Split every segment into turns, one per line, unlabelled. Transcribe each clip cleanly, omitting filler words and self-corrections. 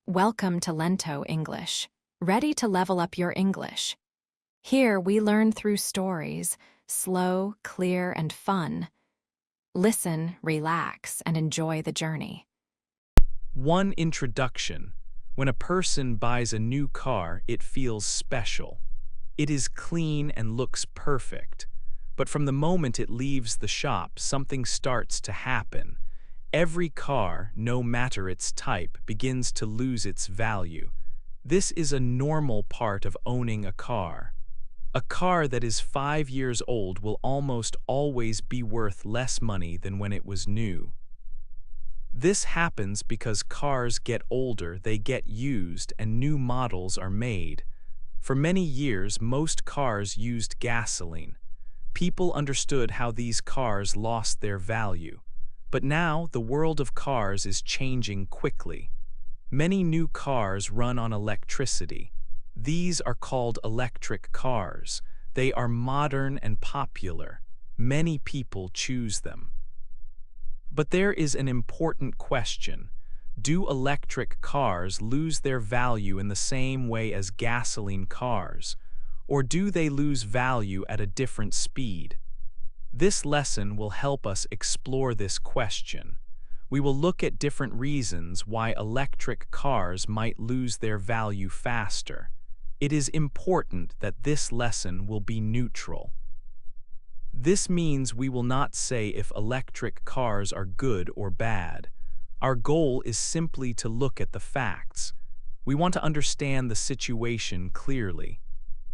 Welcome to Lento English. Ready to level up your English? Here we learn through stories, slow, clear, and fun. Listen, relax, and enjoy the journey.
One introduction. When a person buys a new car, it feels special. It is clean and looks perfect. But from the moment it leaves the shop, something starts to happen. Every car, no matter its type, begins to lose its value. This is a normal part of owning a car. A car that is 5 years old will almost always be worth less money than when it was new. This happens because cars get older, they get used, and new models are made. For many years, most cars used gasoline. People understood how these cars lost their value. But now, the world of cars is changing quickly. Many new cars run on electricity. These are called electric cars. They are modern and popular. Many people choose them. But there is an important question. Do electric cars lose their value in the same way as gasoline cars? Or do they lose value at a different speed? This lesson will help us explore this question. We will look at different reasons why electric cars might lose their value faster. It is important that this lesson will be neutral. This means we will not say if electric cars are good or bad. Our goal is simply to look at the facts. We want to understand the situation clearly.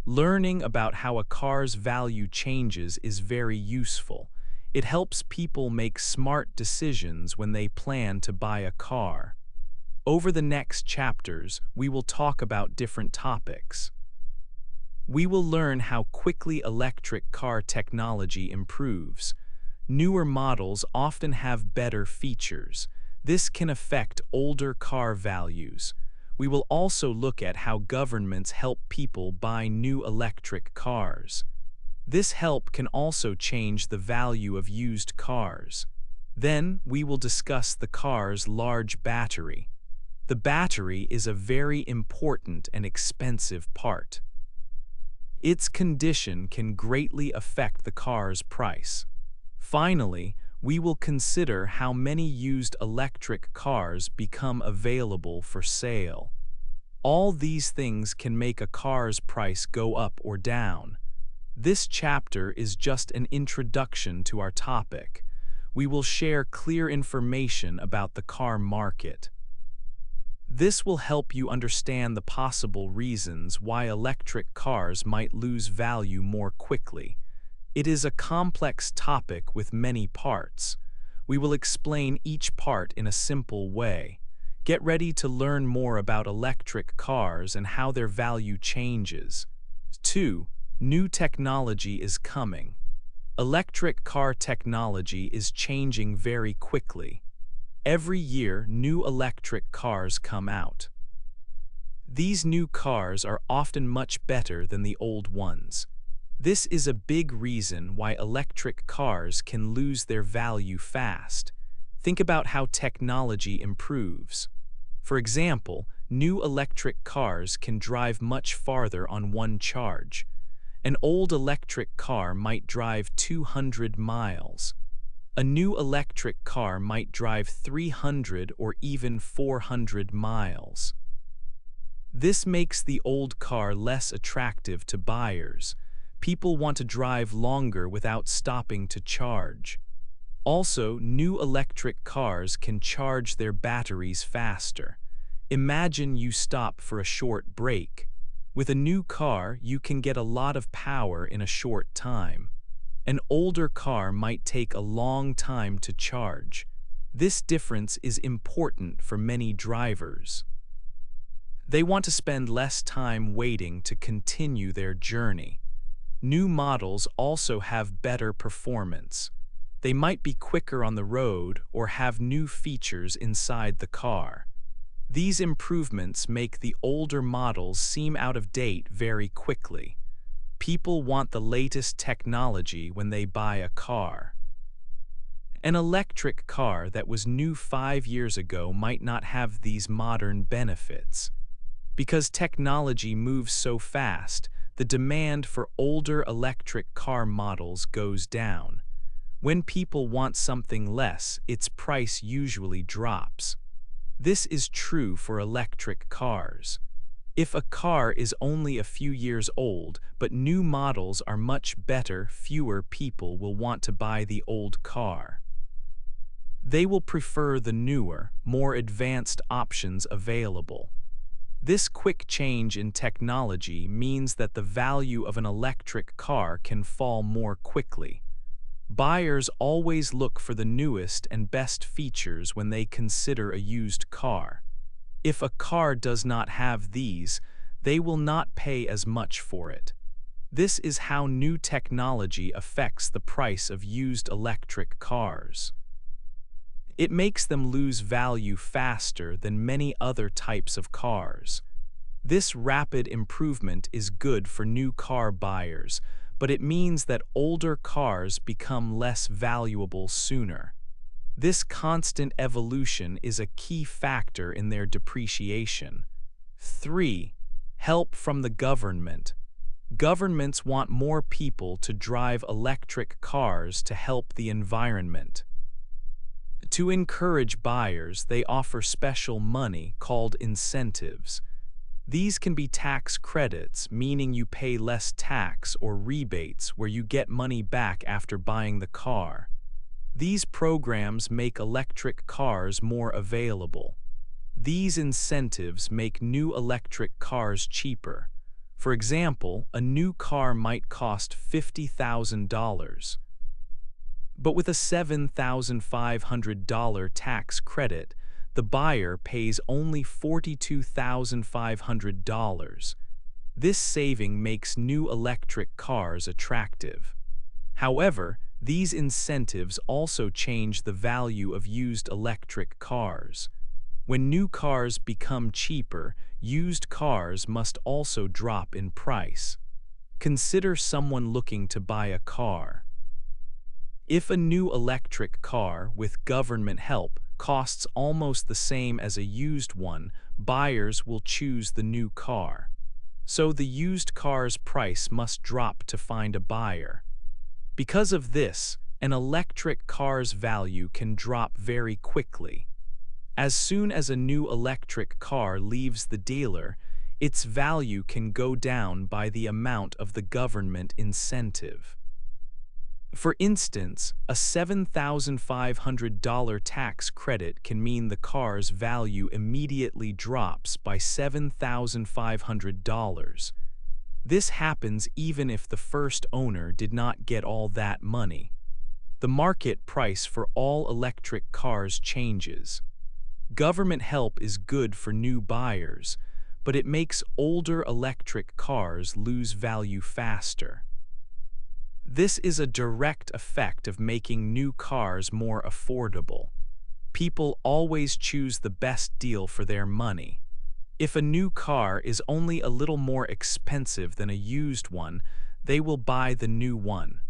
Learning about how a car's value changes is very useful. It helps people make smart decisions when they plan to buy a car. Over the next chapters, we will talk about different topics. We will learn how quickly electric car technology improves. Newer models often have better features. This can affect older car values. We will also look at how governments help people buy new electric cars. This help can also change the value of used cars. Then, we will discuss the car's large battery. The battery is a very important and expensive part. Its condition can greatly affect the car's price. Finally, we will consider how many used electric cars become available for sale. All these things can make a car's price go up or down. This chapter is just an introduction to our topic. We will share clear information about the car market. This will help you understand the possible reasons why electric cars might lose value more quickly. It is a complex topic with many parts. We will explain each part in a simple way. Get ready to learn more about electric cars and how their value changes. 2. New technology is coming. Electric car technology is changing very quickly. Every year, new electric cars come out. These new cars are often much better than the old ones. This is a big reason why electric cars can lose their value fast. Think about how technology improves. For example, new electric cars can drive much farther on one charge. An old electric car might drive 200 miles. A new electric car might drive 300 or even 400 miles. This makes the old car less attractive to buyers. People want to drive longer without stopping to charge. Also, new electric cars can charge their batteries faster. Imagine you stop for a short break. With a new car, you can get a lot of power in a short time. An older car might take a long time to charge. This difference is important for many drivers. They want to spend less time waiting to continue their journey. New models also have better performance. They might be quicker on the road or have new features inside the car. These improvements make the older models seem out of date very quickly. People want the latest technology when they buy a car. An electric car that was new 5 years ago might not have these modern benefits. Because technology moves so fast, the demand for older electric car models goes down. When people want something less, its price usually drops. This is true for electric cars. If a car is only a few years old, but new models are much better, fewer people will want to buy the old car. They will prefer the newer, more advanced options available. This quick change in technology means that the value of an electric car can fall more quickly. Buyers always look for the newest and best features when they consider a used car. If a car does not have these, they will not pay as much for it. This is how new technology affects the price of used electric cars. It makes them lose value faster than many other types of cars. This rapid improvement is good for new car buyers, but it means that older cars become less valuable sooner. This constant evolution is a key factor in their depreciation. 3. Help from the government. Governments want more people to drive electric cars to help the environment. To encourage buyers, they offer special money called incentives. These can be tax credits, meaning you pay less tax, or rebates, where you get money back after buying the car. These programs make electric cars more available. These incentives make new electric cars cheaper. For example, a new car might cost $50,000. But with a $7,500 tax credit, the buyer pays only $42,500. This saving makes new electric cars attractive. However, these incentives also change the value of used electric cars. When new cars become cheaper, used cars must also drop in price. Consider someone looking to buy a car. If a new electric car, with government help, costs almost the same as a used one, buyers will choose the new car. So the used car's price must drop to find a buyer. Because of this, an electric car's value can drop very quickly. As soon as a new electric car leaves the dealer, its value can go down by the amount of the government incentive. For instance, a $7,500 tax credit can mean the car's value immediately drops by $7,500. This happens even if the first owner did not get all that money. The market price for all electric cars changes. Government help is good for new buyers, but it makes older electric cars lose value faster. This is a direct effect of making new cars more affordable. People always choose the best deal for their money. If a new car is only a little more expensive than a used one, they will buy the new one.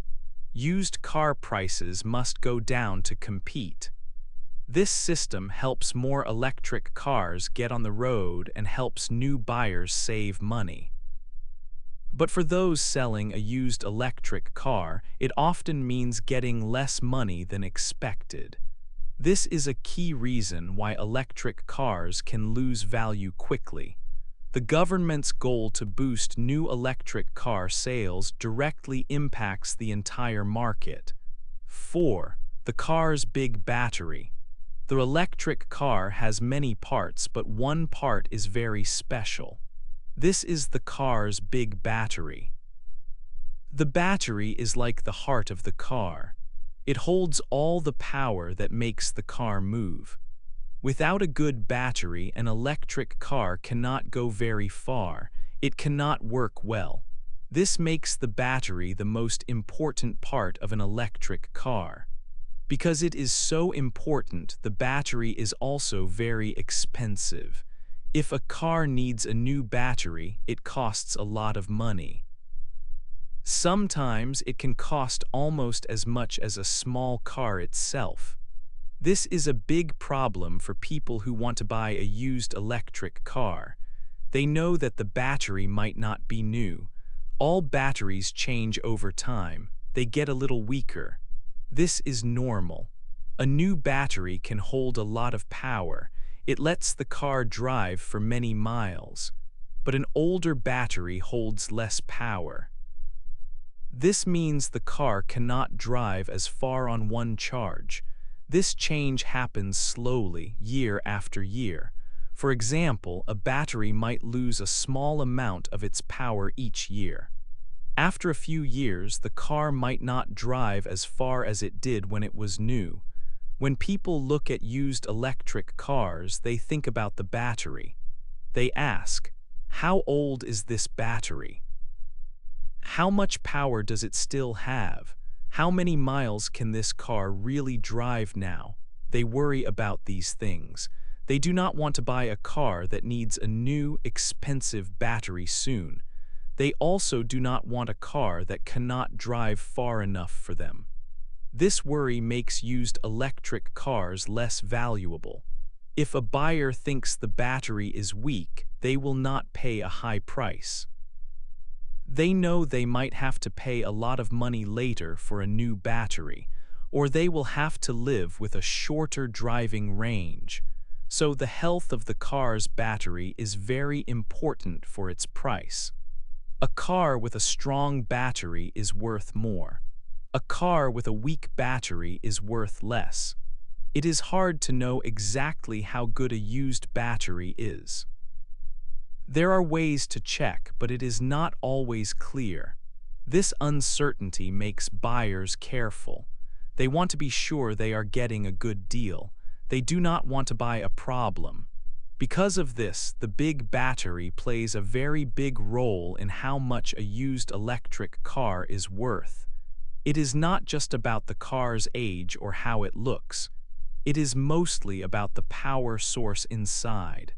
Used car prices must go down to compete. This system helps more electric cars get on the road and helps new buyers save money. But for those selling a used electric car, it often means getting less money than expected. This is a key reason why electric cars can lose value quickly. The government's goal to boost new electric car sales directly impacts the entire market. 4. The car's big battery. The electric car has many parts, but one part is very special. This is the car's big battery. The battery is like the heart of the car. It holds all the power that makes the car move. Without a good battery, an electric car cannot go very far. It cannot work well. This makes the battery the most important part of an electric car. Because it is so important, the battery is also very expensive. If a car needs a new battery, it costs a lot of money. Sometimes it can cost almost as much as a small car itself. This is a big problem for people who want to buy a used electric car. They know that the battery might not be new. All batteries change over time. They get a little weaker. This is normal. A new battery can hold a lot of power. It lets the car drive for many miles. But an older battery holds less power. This means the car cannot drive as far on one charge. This change happens slowly, year after year. For example, a battery might lose a small amount of its power each year. After a few years, the car might not drive as far as it did when it was new. When people look at used electric cars, they think about the battery. They ask, how old is this battery? How much power does it still have? How many miles can this car really drive now? They worry about these things. They do not want to buy a car that needs a new, expensive battery soon. They also do not want a car that cannot drive far enough for them. This worry makes used electric cars less valuable. If a buyer thinks the battery is weak, they will not pay a high price. They know they might have to pay a lot of money later for a new battery, or they will have to live with a shorter driving range. So the health of the car's battery is very important for its price. A car with a strong battery is worth more. A car with a weak battery is worth less. It is hard to know exactly how good a used battery is. There are ways to check, but it is not always clear. This uncertainty makes buyers careful. They want to be sure they are getting a good deal. They do not want to buy a problem. Because of this, the big battery plays a very big role in how much a used electric car is worth. It is not just about the car's age or how it looks. It is mostly about the power source inside.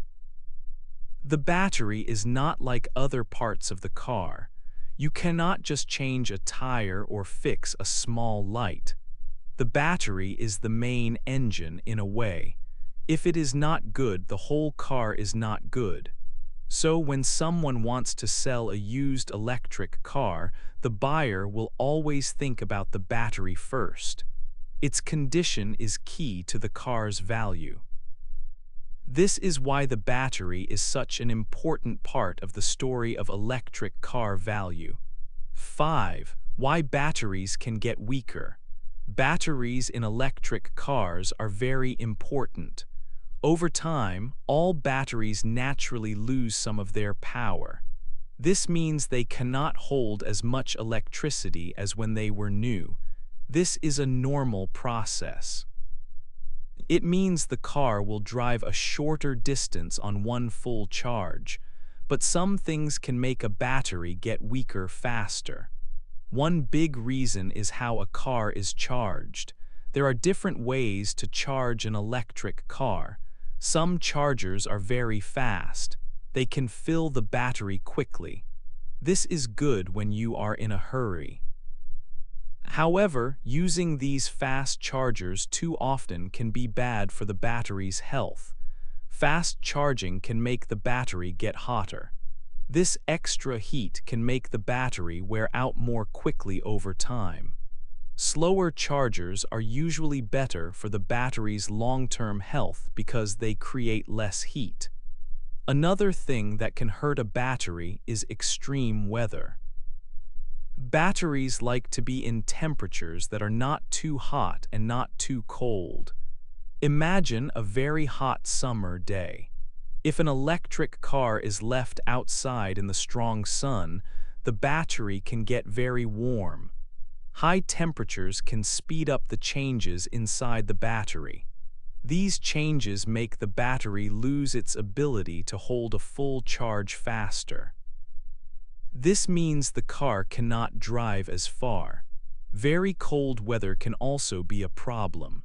The battery is not like other parts of the car. You cannot just change a tire or fix a small light. The battery is the main engine in a way. If it is not good, the whole car is not good. So when someone wants to sell a used electric car, the buyer will always think about the battery first. Its condition is key to the car's value. This is why the battery is such an important part of the story of electric car value. 5. Why batteries can get weaker. Batteries in electric cars are very important. Over time, all batteries naturally lose some of their power. This means they cannot hold as much electricity as when they were new. This is a normal process. It means the car will drive a shorter distance on one full charge, but some things can make a battery get weaker faster. One big reason is how a car is charged. There are different ways to charge an electric car. Some chargers are very fast. They can fill the battery quickly. This is good when you are in a hurry. However, using these fast chargers too often can be bad for the battery's health. Fast charging can make the battery get hotter. This extra heat can make the battery wear out more quickly over time. Slower chargers are usually better for the battery's long-term health because they create less heat. Another thing that can hurt a battery is extreme weather. Batteries like to be in temperatures that are not too hot and not too cold. Imagine a very hot summer day. If an electric car is left outside in the strong sun, the battery can get very warm. High temperatures can speed up the changes inside the battery. These changes make the battery lose its ability to hold a full charge faster. This means the car cannot drive as far. Very cold weather can also be a problem.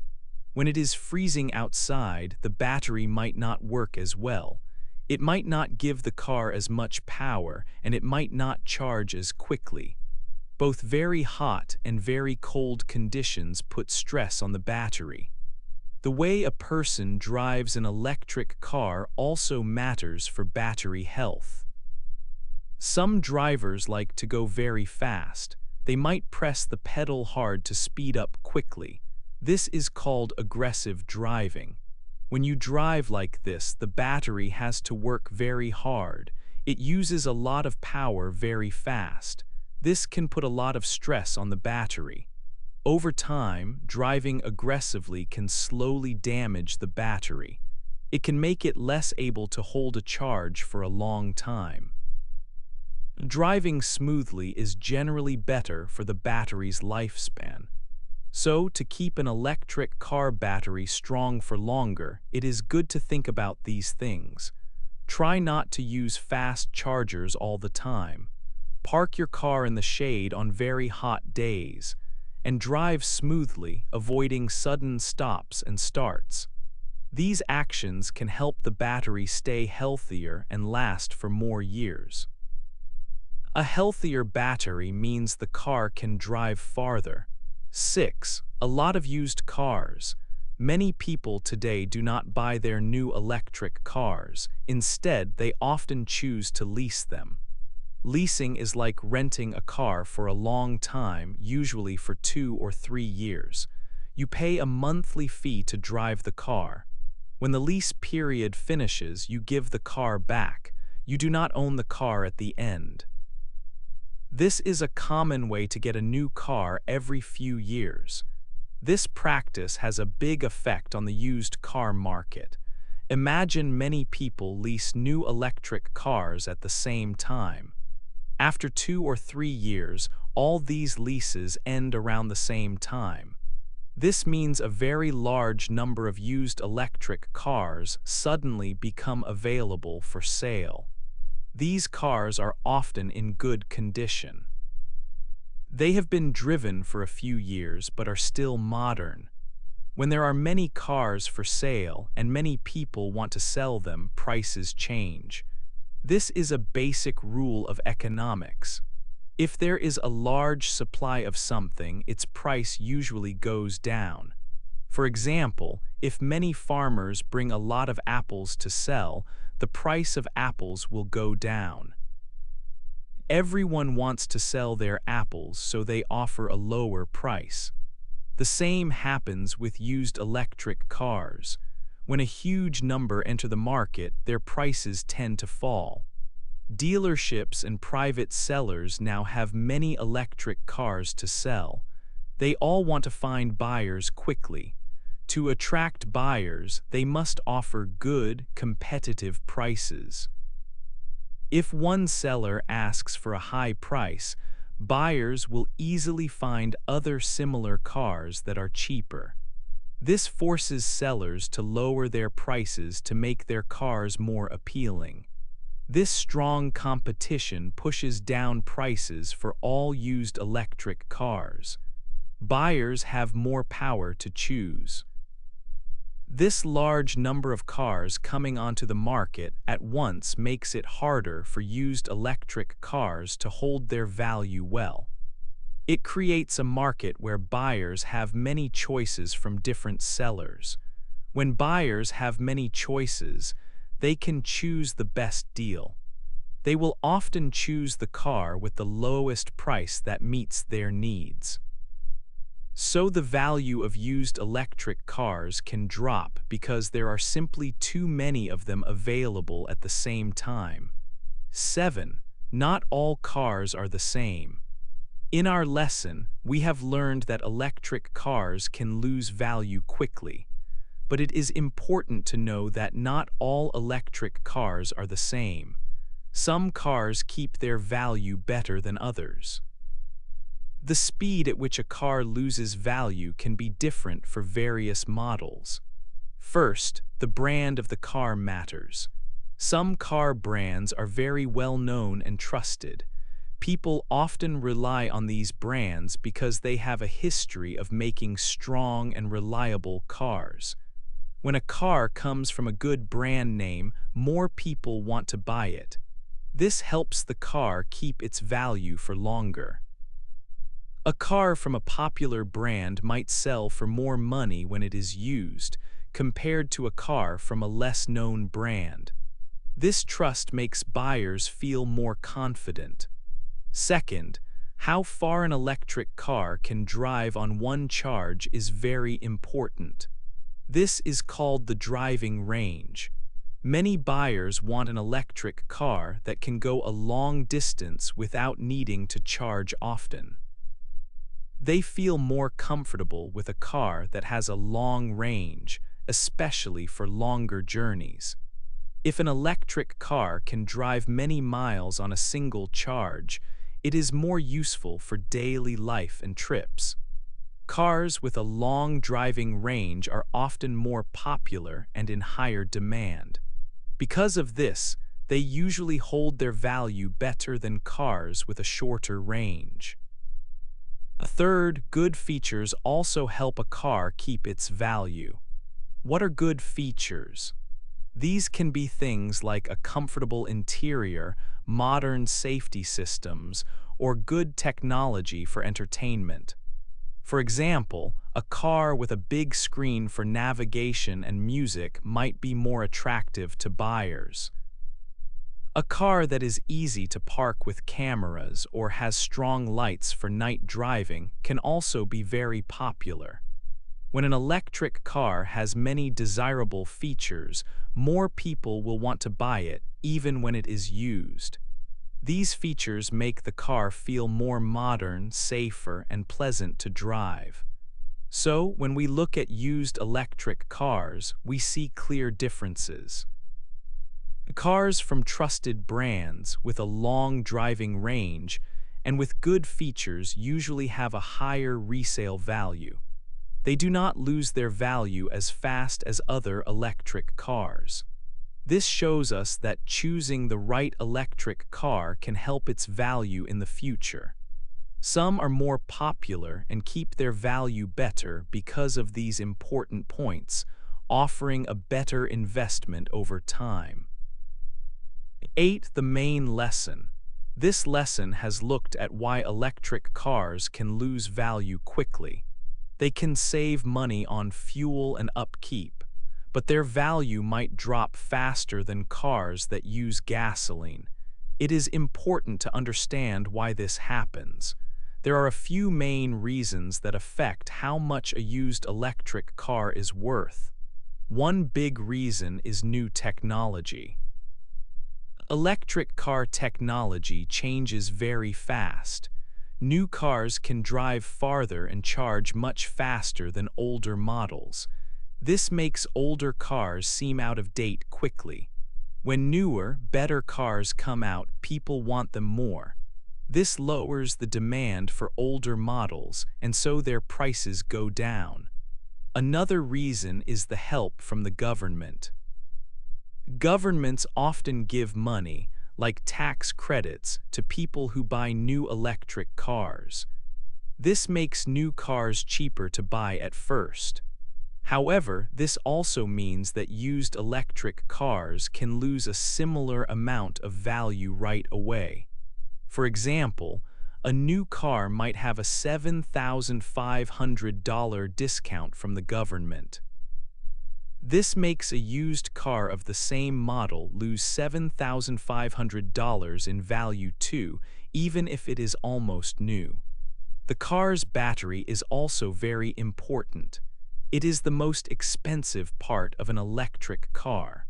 When it is freezing outside, the battery might not work as well. It might not give the car as much power, and it might not charge as quickly. Both very hot and very cold conditions put stress on the battery. The way a person drives an electric car also matters for battery health. Some drivers like to go very fast. They might press the pedal hard to speed up quickly. This is called aggressive driving. When you drive like this, the battery has to work very hard. It uses a lot of power very fast. This can put a lot of stress on the battery. Over time, driving aggressively can slowly damage the battery. It can make it less able to hold a charge for a long time. Driving smoothly is generally better for the battery's lifespan. So, to keep an electric car battery strong for longer, it is good to think about these things. Try not to use fast chargers all the time. Park your car in the shade on very hot days, and drive smoothly, avoiding sudden stops and starts. These actions can help the battery stay healthier and last for more years. A healthier battery means the car can drive farther. 6. A lot of used cars. Many people today do not buy their new electric cars. Instead, they often choose to lease them. Leasing is like renting a car for a long time, usually for 2 or 3 years. You pay a monthly fee to drive the car. When the lease period finishes, you give the car back. You do not own the car at the end. This is a common way to get a new car every few years. This practice has a big effect on the used car market. Imagine many people lease new electric cars at the same time. After 2 or 3 years, all these leases end around the same time. This means a very large number of used electric cars suddenly become available for sale. These cars are often in good condition. They have been driven for a few years but are still modern. When there are many cars for sale and many people want to sell them, prices change. This is a basic rule of economics. If there is a large supply of something, its price usually goes down. For example, if many farmers bring a lot of apples to sell, the price of apples will go down. Everyone wants to sell their apples, so they offer a lower price. The same happens with used electric cars. When a huge number enter the market, their prices tend to fall. Dealerships and private sellers now have many electric cars to sell. They all want to find buyers quickly. To attract buyers, they must offer good, competitive prices. If one seller asks for a high price, buyers will easily find other similar cars that are cheaper. This forces sellers to lower their prices to make their cars more appealing. This strong competition pushes down prices for all used electric cars. Buyers have more power to choose. This large number of cars coming onto the market at once makes it harder for used electric cars to hold their value well. It creates a market where buyers have many choices from different sellers. When buyers have many choices, they can choose the best deal. They will often choose the car with the lowest price that meets their needs. So the value of used electric cars can drop because there are simply too many of them available at the same time. 7. Not all cars are the same. In our lesson, we have learned that electric cars can lose value quickly. But it is important to know that not all electric cars are the same. Some cars keep their value better than others. The speed at which a car loses value can be different for various models. First, the brand of the car matters. Some car brands are very well known and trusted. People often rely on these brands because they have a history of making strong and reliable cars. When a car comes from a good brand name, more people want to buy it. This helps the car keep its value for longer. A car from a popular brand might sell for more money when it is used, compared to a car from a less-known brand. This trust makes buyers feel more confident. Second, how far an electric car can drive on one charge is very important. This is called the driving range. Many buyers want an electric car that can go a long distance without needing to charge often. They feel more comfortable with a car that has a long range, especially for longer journeys. If an electric car can drive many miles on a single charge, it is more useful for daily life and trips. Cars with a long driving range are often more popular and in higher demand. Because of this, they usually hold their value better than cars with a shorter range. Third, good features also help a car keep its value. What are good features? These can be things like a comfortable interior, modern safety systems, or good technology for entertainment. For example, a car with a big screen for navigation and music might be more attractive to buyers. A car that is easy to park with cameras or has strong lights for night driving can also be very popular. When an electric car has many desirable features, more people will want to buy it even when it is used. These features make the car feel more modern, safer, and pleasant to drive. So, when we look at used electric cars, we see clear differences. Cars from trusted brands with a long driving range and with good features usually have a higher resale value. They do not lose their value as fast as other electric cars. This shows us that choosing the right electric car can help its value in the future. Some are more popular and keep their value better because of these important points, offering a better investment over time. 8. The main lesson. This lesson has looked at why electric cars can lose value quickly. They can save money on fuel and upkeep, but their value might drop faster than cars that use gasoline. It is important to understand why this happens. There are a few main reasons that affect how much a used electric car is worth. One big reason is new technology. Electric car technology changes very fast. New cars can drive farther and charge much faster than older models. This makes older cars seem out of date quickly. When newer, better cars come out, people want them more. This lowers the demand for older models, and so their prices go down. Another reason is the help from the government. Governments often give money, like tax credits, to people who buy new electric cars. This makes new cars cheaper to buy at first. However, this also means that used electric cars can lose a similar amount of value right away. For example, a new car might have a $7,500 discount from the government. This makes a used car of the same model lose $7,500 in value too, even if it is almost new. The car's battery is also very important. It is the most expensive part of an electric car.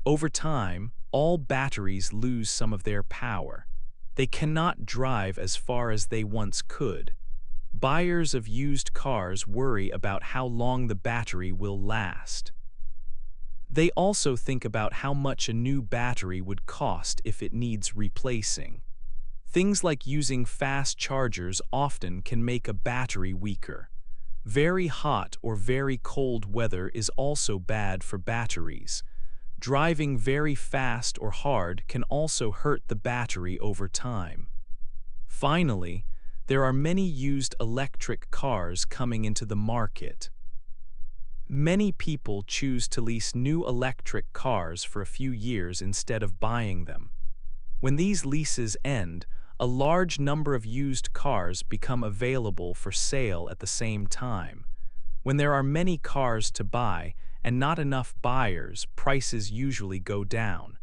Over time, all batteries lose some of their power. They cannot drive as far as they once could. Buyers of used cars worry about how long the battery will last. They also think about how much a new battery would cost if it needs replacing. Things like using fast chargers often can make a battery weaker. Very hot or very cold weather is also bad for batteries. Driving very fast or hard can also hurt the battery over time. Finally, there are many used electric cars coming into the market. Many people choose to lease new electric cars for a few years instead of buying them. When these leases end, a large number of used cars become available for sale at the same time. When there are many cars to buy and not enough buyers, prices usually go down.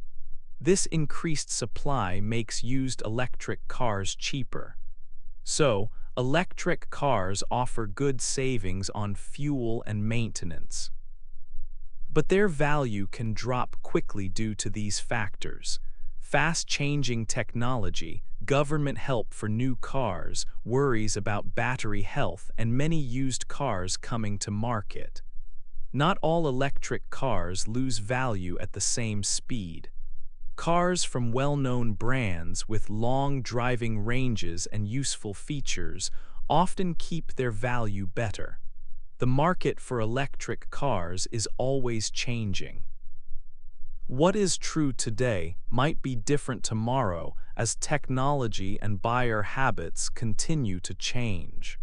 This increased supply makes used electric cars cheaper. So, electric cars offer good savings on fuel and maintenance. But their value can drop quickly due to these factors. Fast-changing technology, government help for new cars, worries about battery health, and many used cars coming to market. Not all electric cars lose value at the same speed. Cars from well-known brands with long driving ranges and useful features often keep their value better. The market for electric cars is always changing. What is true today might be different tomorrow as technology and buyer habits continue to change.